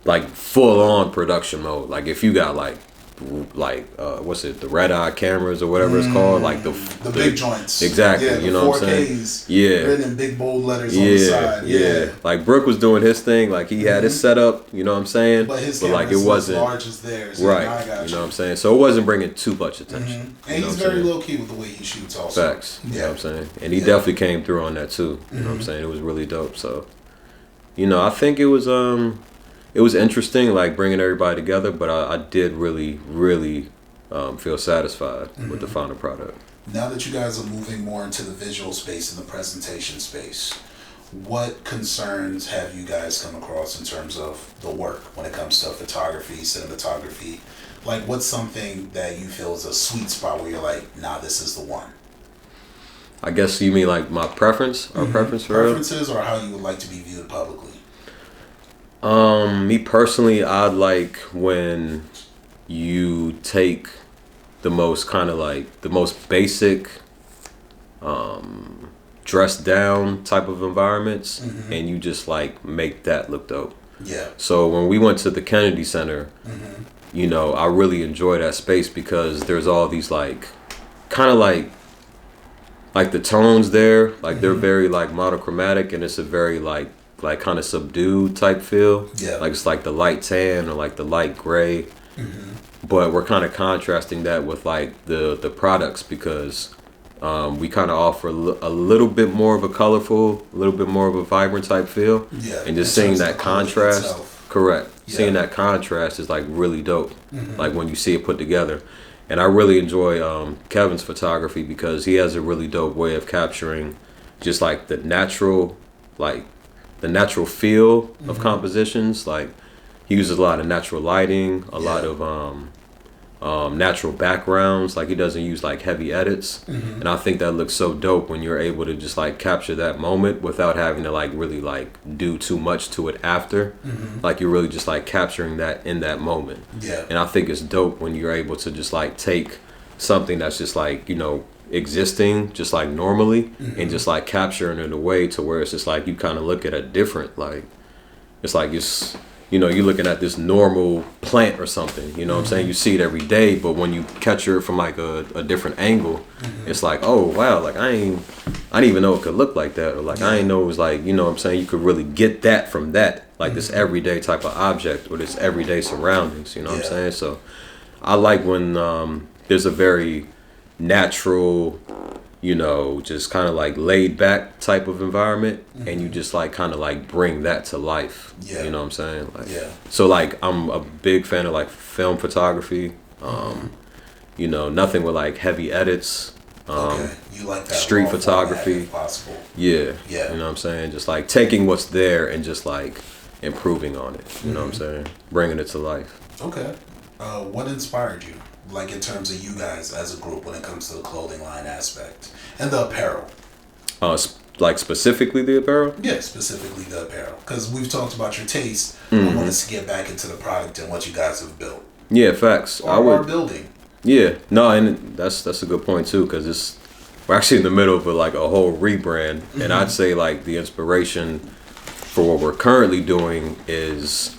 like full on production mode. Like if you got like what's it, the red eye cameras or whatever it's called, like the big joints. Exactly. Yeah, you know what I'm saying? 4Ks, yeah. written in big bold letters on the side. Yeah. Like Brooke was doing his thing, like he had his setup, you know what I'm saying? But his like it wasn't as large as theirs. Right. I got you know what I'm saying? So it wasn't bringing too much attention. And he's very low key with the way he shoots also. Facts. You know what I'm saying? And he definitely came through on that too. You know what I'm saying? It was really dope. So, you know, I think it was interesting, like bringing everybody together, but I did really feel satisfied with the final product. Now that you guys are moving more into the visual space and the presentation space, what concerns have you guys come across in terms of the work when it comes to photography, cinematography? Like, what's something that you feel is a sweet spot where you're like, nah, this is the one? I guess you mean like my preference or preferences or how you would like to be viewed publicly? Me personally, I like when you take the most kind of like the most basic dressed down type of environments and you just like make that look dope. Yeah. So when we went to the Kennedy Center, you know, I really enjoy that space because there's all these like kind of like the tones there, like they're very like monochromatic and it's a very like kind of subdued type feel. Yeah. Like it's like the light tan or like the light gray. But we're kind of contrasting that with like the products because we kind of offer a little bit more of a colorful, a little bit more of a vibrant type feel. Yeah. And just seeing that contrast. Correct. Yeah. Seeing that contrast is like really dope. Like when you see it put together. And I really enjoy Kevin's photography because he has a really dope way of capturing just like the natural feel of compositions. Like he uses a lot of natural lighting, a lot of natural backgrounds. Like he doesn't use like heavy edits. And I think that looks so dope when you're able to just like capture that moment without having to like really like do too much to it after. Like you're really just like capturing that in that moment. Yeah. And I think it's dope when you're able to just like take something that's just like, you know, existing just like normally and just like capturing it in a way to where it's just like you kind of look at it different. Like it's like it's, you know, you're looking at this normal plant or something, you know what I'm saying? You see it every day, but when you catch it from like a different angle, it's like, oh wow, like I didn't even know it could look like that, or like I didn't know it was like, you know what I'm saying, you could really get that from that, like this everyday type of object or this everyday surroundings, you know what I'm saying? So I like when there's a very natural, you know, just kind of like laid back type of environment and you just like kind of like bring that to life. You know what I'm saying? Like, so like I'm a big fan of like film photography, you know, nothing with like heavy edits. You like that street photography if possible. You know what I'm saying, just like taking what's there and just like improving on it, you know what I'm saying, bringing it to life. What inspired you, like in terms of you guys as a group when it comes to the clothing line aspect and the apparel? Like specifically the apparel? Yeah, specifically the apparel, because we've talked about your taste. I want us to get back into the product and what you guys have built. Yeah, facts. Or are building. Yeah, no, and that's a good point too, because we're actually in the middle of like a whole rebrand, and I'd say like the inspiration for what we're currently doing is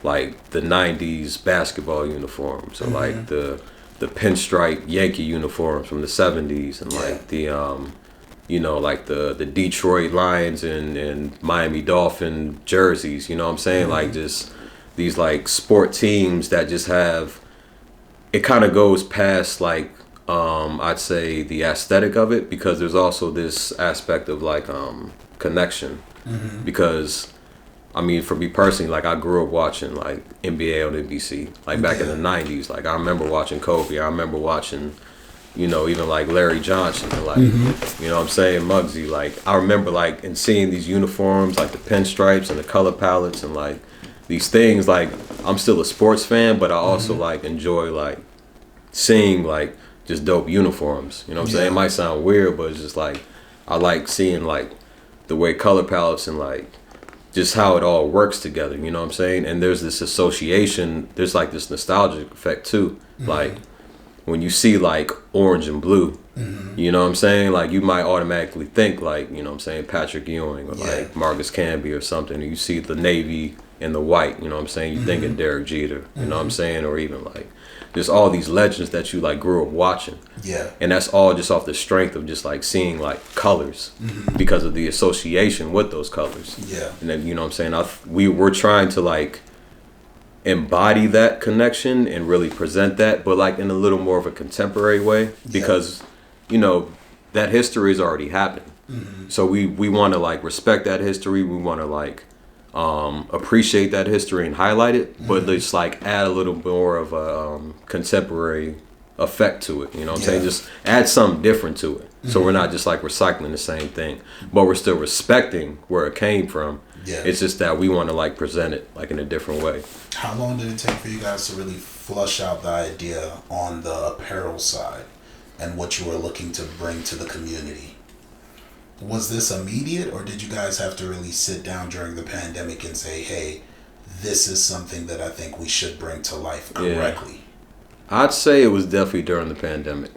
like the 90s basketball uniform. So like the pinstripe Yankee uniforms from the 70s and like the you know, like the Detroit Lions and Miami Dolphin jerseys, you know what I'm saying? Like just these like sport teams that just have, it kind of goes past like I'd say the aesthetic of it, because there's also this aspect of like connection. Because I mean, for me personally, like I grew up watching like NBA on NBC, like back in the 90s. Like I remember watching Kobe. I remember watching, you know, even like Larry Johnson and like, you know what I'm saying, Muggsy. Like I remember like and seeing these uniforms, like the pinstripes and the color palettes and like these things. Like I'm still a sports fan, but I also like enjoy like seeing like just dope uniforms. You know what I'm saying? It might sound weird, but it's just like I like seeing like the way color palettes and like just how it all works together, you know what I'm saying? And there's this association, there's like this nostalgic effect too. Like when you see like orange and blue, you know what I'm saying? Like you might automatically think like, you know what I'm saying, Patrick Ewing or like Marcus Camby or something. And you see the navy and the white. You know what I'm saying? You thinking Derek Jeter. You know what I'm saying? Or even like there's all these legends that you like grew up watching. Yeah. And that's all just off the strength of just like seeing like colors because of the association with those colors. Yeah. And then, you know what I'm saying? We're trying to like embody that connection and really present that, but like in a little more of a contemporary way, because you know that history is already happening. So we want to like respect that history. We want to like appreciate that history and highlight it, but just like add a little more of a contemporary effect to it. You know what I'm saying? Just add something different to it. So we're not just like recycling the same thing, but we're still respecting where it came from. Yeah. It's just that we want to like present it like in a different way. How long did it take for you guys to really flush out the idea on the apparel side and what you were looking to bring to the community? Was this immediate, or did you guys have to really sit down during the pandemic and say, hey, this is something that I think we should bring to life correctly? I'd say it was definitely during the pandemic.